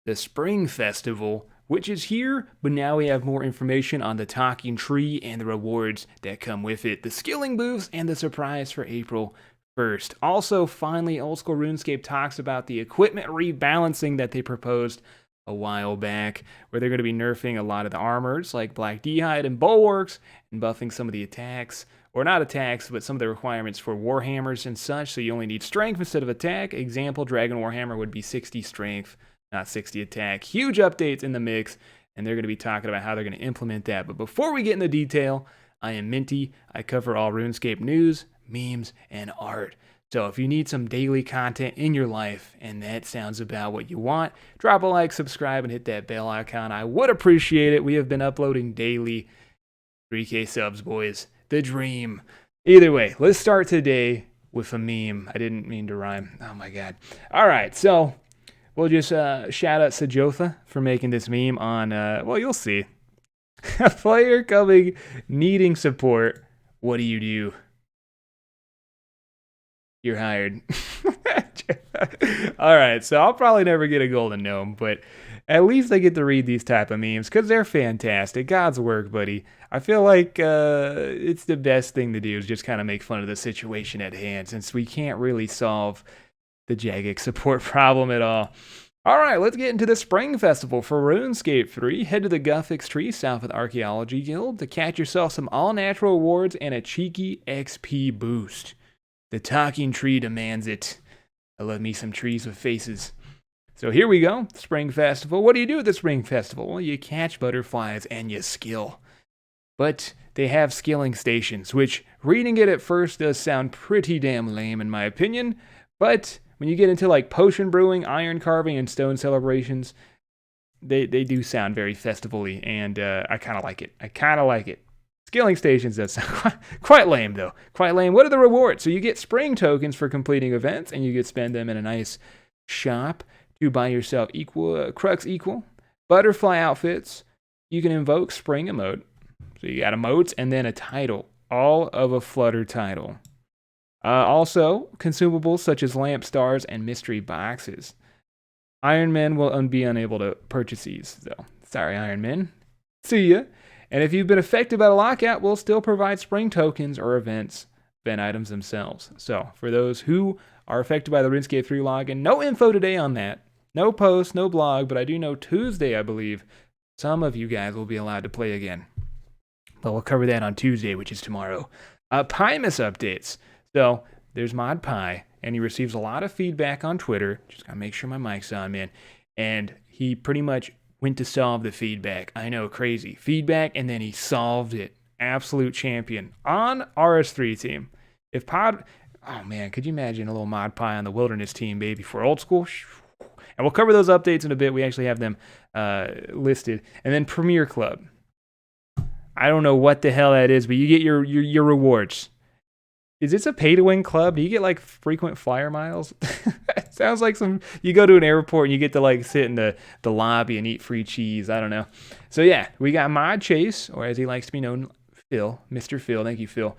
the Spring Festival, which is here, but now we have more information on the talking tree and the rewards that come with it, the skilling booths, and the surprise for April 1st. Also, finally, Old School RuneScape talks about the equipment rebalancing that they proposed a while back, where they're going to be nerfing a lot of the armors like Black D'hide and Bulwarks and buffing some of the attacks, or not attacks, but some of the requirements for Warhammers and such, so you only need strength instead of attack. Example, Dragon Warhammer would be 60 strength, not 60 attack. Huge updates in the mix, and they're going to be talking about how they're going to implement that. But before we get into detail, I am Minty. I cover all RuneScape news, memes, and art. So if you need some daily content in your life and that sounds about what you want, drop a like, subscribe, and hit that bell icon. I would appreciate it. We have been uploading daily. 3K subs, boys. The dream. Either way, let's start today with a meme. I didn't mean to rhyme. Oh my god. All right, so we'll just shout out Sajotha for making this meme on, well, you'll see. A player coming needing support. What do you do? You're hired. All right, so I'll probably never get a golden gnome, but at least I get to read these type of memes because they're fantastic. God's work, buddy. I feel like it's the best thing to do is just kind of make fun of the situation at hand since we can't really solve the Jagex support problem at all. All right, let's get into the Spring Festival for RuneScape 3. Head to the Guthix Tree south of the Archaeology Guild to catch yourself some all-natural rewards and a cheeky XP boost. The talking tree demands it. I love me some trees with faces. So here we go, Spring Festival. What do you do at the Spring Festival? Well, you catch butterflies and you skill. But they have skilling stations, which reading it at first does sound pretty damn lame in my opinion. But when you get into like potion brewing, iron carving, and stone celebrations, they do sound very festival-y, and I kind of like it. Skilling stations does sound quite lame, though. Quite lame. What are the rewards? So you get spring tokens for completing events, and you get spend them in a nice shop to buy yourself Crux equal, butterfly outfits. You can invoke spring emote. So you got emotes, and then a title. All of a Flutter title. Also, consumables such as lamp stars and mystery boxes. Iron Men will be unable to purchase these, though. Sorry, Iron Men. See ya. And if you've been affected by the lockout, we'll still provide spring tokens or event items themselves. So, for those who are affected by the RuneScape 3 login, no info today on that. No post, no blog, but I do know Tuesday, I believe, some of you guys will be allowed to play again. But we'll cover that on Tuesday, which is tomorrow. Pymus updates. So, there's Mod Pi, and he receives a lot of feedback on Twitter. Just gotta make sure my mic's on, man. And he pretty much went to solve the feedback. I know, crazy. Feedback, and then he solved it. Absolute champion. On RS3 team. Oh man, could you imagine a little Mod Pi on the Wilderness team, baby, for old school? And we'll cover those updates in a bit. We actually have them listed. And then Premier Club. I don't know what the hell that is, but you get your rewards. Is this a pay-to-win club? Do you get, like, frequent flyer miles? It sounds like you go to an airport and you get to, like, sit in the lobby and eat free cheese. I don't know. So, yeah, we got Mod Chase, or as he likes to be known, Phil. Mr. Phil. Thank you, Phil.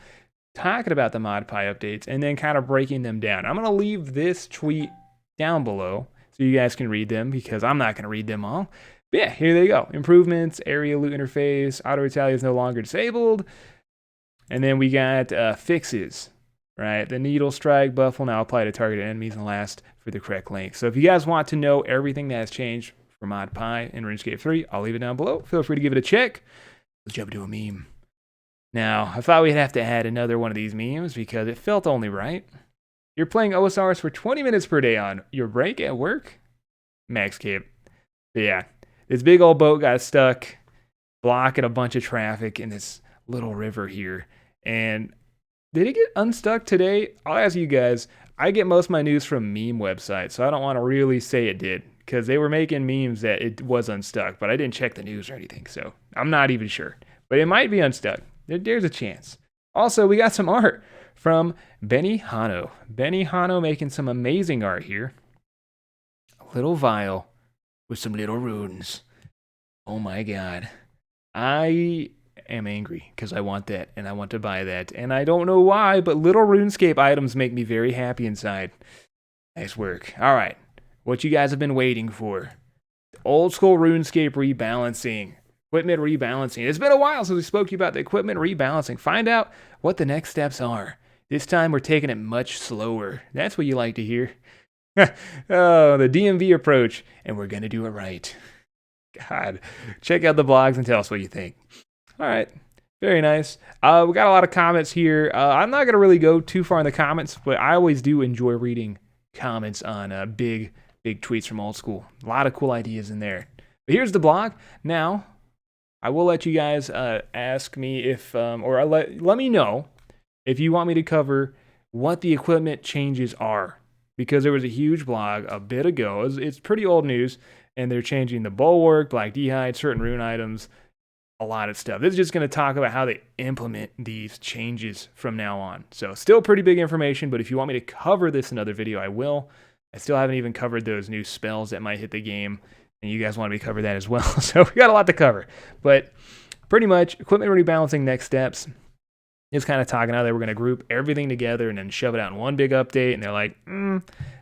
Talking about the Mod Pi updates and then kind of breaking them down. I'm going to leave this tweet down below so you guys can read them because I'm not going to read them all. But, yeah, here they go. Improvements, area loot interface, auto-retaliate is no longer disabled. And then we got fixes, right? The needle strike buff will now apply to targeted enemies and last for the correct length. So if you guys want to know everything that has changed for Mod Pi in RuneScape 3, I'll leave it down below. Feel free to give it a check. Let's jump into a meme. Now, I thought we'd have to add another one of these memes because it felt only right. You're playing OSRS for 20 minutes per day on your break at work? Max Cape. Yeah, this big old boat got stuck, blocking a bunch of traffic in this little river here. And did it get unstuck today? I'll ask you guys. I get most of my news from meme websites, so I don't want to really say it did because they were making memes that it was unstuck, but I didn't check the news or anything, so I'm not even sure. But it might be unstuck. There's a chance. Also, we got some art from Benny Hano. Benny Hano making some amazing art here. A little vial with some little runes. Oh my god. I am angry because I want that and I want to buy that. And I don't know why, but little RuneScape items make me very happy inside. Nice work. All right. What you guys have been waiting for. Old school RuneScape rebalancing. Equipment rebalancing. It's been a while since we spoke to you about the equipment rebalancing. Find out what the next steps are. This time we're taking it much slower. That's what you like to hear. Oh, the DMV approach, and we're going to do it right. God, check out the blogs and tell us what you think. All right, very nice. We got a lot of comments here. I'm not going to really go too far in the comments, but I always do enjoy reading comments on big tweets from old school. A lot of cool ideas in there. But here's the blog. Now, I will let you guys ask me if, or let me know if you want me to cover what the equipment changes are. Because there was a huge blog a bit ago. It's pretty old news, and they're changing the bulwark, black d'hide, certain rune items, a lot of stuff. This is just going to talk about how they implement these changes from now on. So still pretty big information, but if you want me to cover this in another video, I will. I still haven't even covered those new spells that might hit the game, and you guys want me to cover that as well. So we got a lot to cover. But pretty much, equipment rebalancing next steps. It's kind of talking how they were going to group everything together and then shove it out in one big update. And they're like,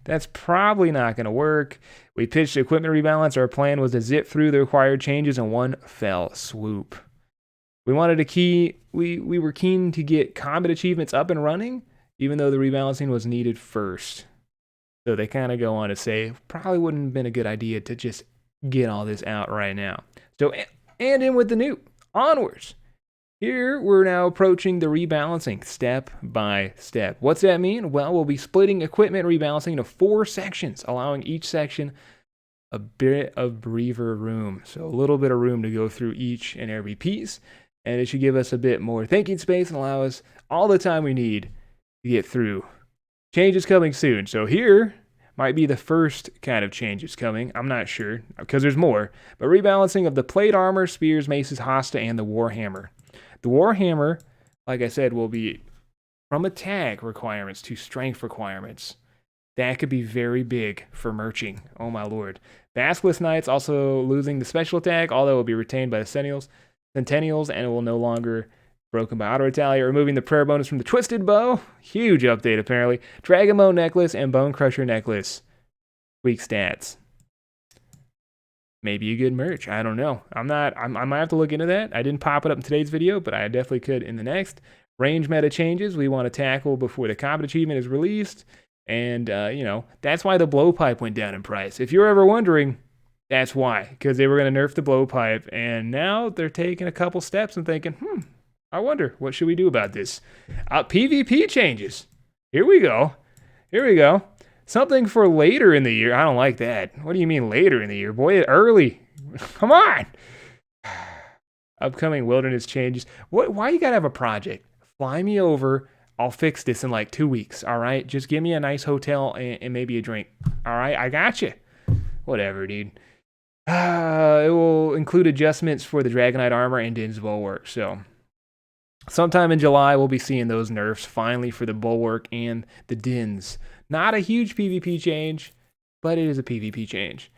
that's probably not going to work. We pitched equipment rebalance. Our plan was to zip through the required changes in one fell swoop. We wanted we were keen to get combat achievements up and running, even though the rebalancing was needed first. So they kind of go on to say, probably wouldn't have been a good idea to just get all this out right now. So, and in with the new. Onwards. Here, we're now approaching the rebalancing step by step. What's that mean? Well, we'll be splitting equipment rebalancing into 4 sections, allowing each section a bit of breather room. So a little bit of room to go through each and every piece. And it should give us a bit more thinking space and allow us all the time we need to get through. Changes coming soon. So here might be the first kind of changes coming. I'm not sure, because there's more. But rebalancing of the plate armor, spears, maces, hosta, and the warhammer. The warhammer, like I said, will be from attack requirements to strength requirements. That could be very big for merching. Oh my lord. Basilisk Knights also losing the special attack, although it will be retained by the Centennials, and it will no longer broken by auto retaliate. Removing the prayer bonus from the Twisted Bow. Huge update apparently. Dragon Bone Necklace and Bone Crusher Necklace. Weak stats. Maybe a good merch. I don't know. I might have to look into that. I didn't pop it up in today's video, but I definitely could in the next. Range meta changes we want to tackle before the combat achievement is released. And, that's why the blowpipe went down in price. If you're ever wondering, that's why. Because they were going to nerf the blowpipe. And now they're taking a couple steps and thinking, I wonder, what should we do about this? PvP changes. Here we go. Something for later in the year. I don't like that. What do you mean later in the year? Boy, early. Come on. Upcoming wilderness changes. Why you gotta have a project? Fly me over. I'll fix this in like 2 weeks, all right? Just give me a nice hotel and maybe a drink. All right, I got you. Whatever, dude. It will include adjustments for the Dragonite armor and Din's bulwark. So sometime in July, we'll be seeing those nerfs finally for the bulwark and the Dins. Not a huge PvP change, but it is a PvP change.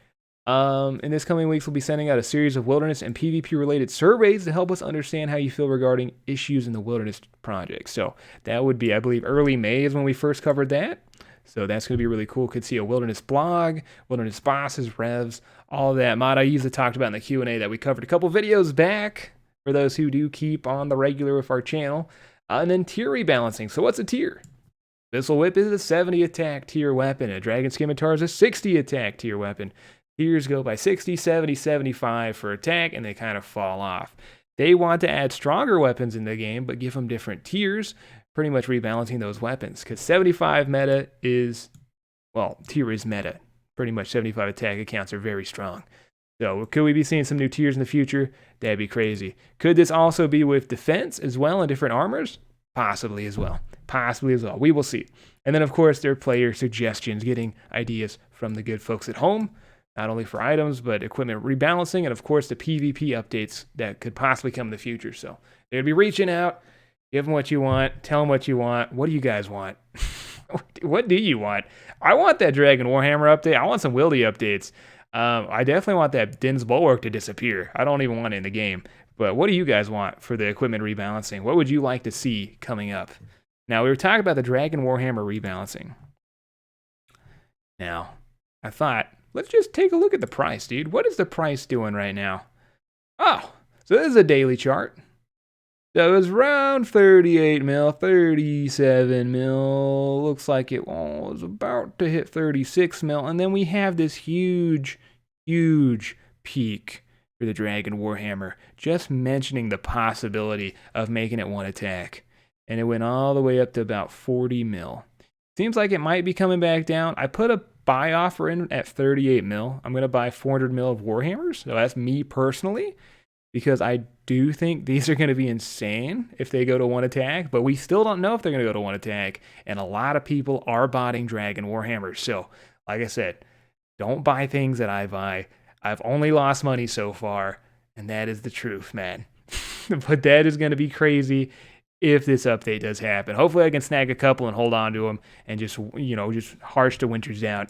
In this coming weeks, we'll be sending out a series of wilderness and PvP-related surveys to help us understand how you feel regarding issues in the wilderness project. So that would be, I believe, early May is when we first covered that. So that's going to be really cool. Could see a wilderness blog, wilderness bosses, revs, all that. Mata Isa talked about in the Q&A that we covered a couple videos back for those who do keep on the regular with our channel. And then tier rebalancing. So what's a tier? Missile Whip is a 70 attack tier weapon. A Dragon Scimitar is a 60 attack tier weapon. Tiers go by 60, 70, 75 for attack, and they kind of fall off. They want to add stronger weapons in the game, but give them different tiers, pretty much rebalancing those weapons. Because 75 meta is, tier is meta. Pretty much 75 attack accounts are very strong. So could we be seeing some new tiers in the future? That'd be crazy. Could this also be with defense as well and different armors? Possibly as well. We will see. And then, of course, there are player suggestions, getting ideas from the good folks at home, not only for items, but equipment rebalancing, and, of course, the PvP updates that could possibly come in the future. So they'd be reaching out, give them what you want, tell them what you want. What do you guys want? What do you want? I want that Dragon Warhammer update. I want some Wildy updates. I definitely want that Din's Bulwark to disappear. I don't even want it in the game. But what do you guys want for the equipment rebalancing? What would you like to see coming up? Now, we were talking about the Dragon Warhammer rebalancing. Now, I thought let's just take a look at the price, dude. What is the price doing right now? Oh, so this is a daily chart. So it was around 38 mil, 37 mil. Looks like it was about to hit 36 mil. And then we have this huge peak for the Dragon Warhammer. Just mentioning the possibility of making it one attack. And it went all the way up to about 40 mil. Seems like it might be coming back down. I put a buy offer in at 38 mil. I'm going to buy 400 mil of Warhammers. So that's me personally. Because I do think these are going to be insane if they go to one attack, but we still don't know if they're going to go to one attack, and a lot of people are botting Dragon Warhammers. So, like I said, don't buy things that I buy. I've only lost money so far, and that is the truth, man. But that is going to be crazy if this update does happen. Hopefully I can snag a couple and hold on to them and just harsh the winters down.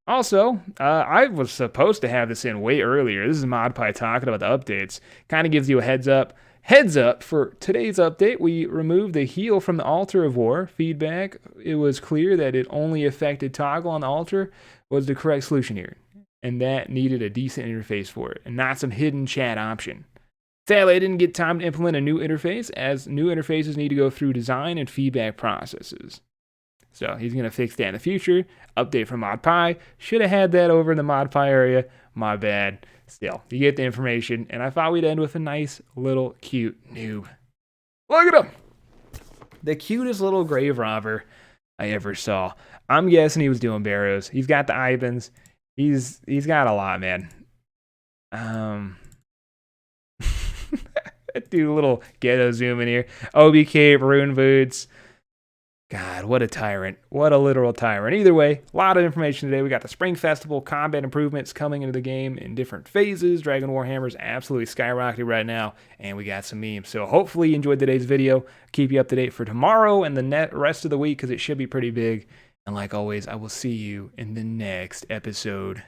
Also, I was supposed to have this in way earlier. This is ModPie talking about the updates. Kind of gives you a heads up. Heads up, for today's update, we removed the heal from the Altar of War. Feedback, it was clear that it only affected toggle on the altar was the correct solution here. And that needed a decent interface for it, and not some hidden chat option. Sadly, I didn't get time to implement a new interface, as new interfaces need to go through design and feedback processes. So he's going to fix that in the future. Update from ModPie. Should have had that over in the ModPie area. My bad. Still, you get the information. And I thought we'd end with a nice little cute noob. Look at him! The cutest little grave robber I ever saw. I'm guessing he was doing barrows. He's got the Ivans. He's got a lot, man. Do a little ghetto zoom in here. OBK, Rune Boots. God, what a tyrant. What a literal tyrant. Either way, a lot of information today. We got the Spring Festival, combat improvements coming into the game in different phases. Dragon Warhammer's absolutely skyrocketing right now, and we got some memes. So hopefully you enjoyed today's video. Keep you up to date for tomorrow and the rest of the week, because it should be pretty big. And like always, I will see you in the next episode.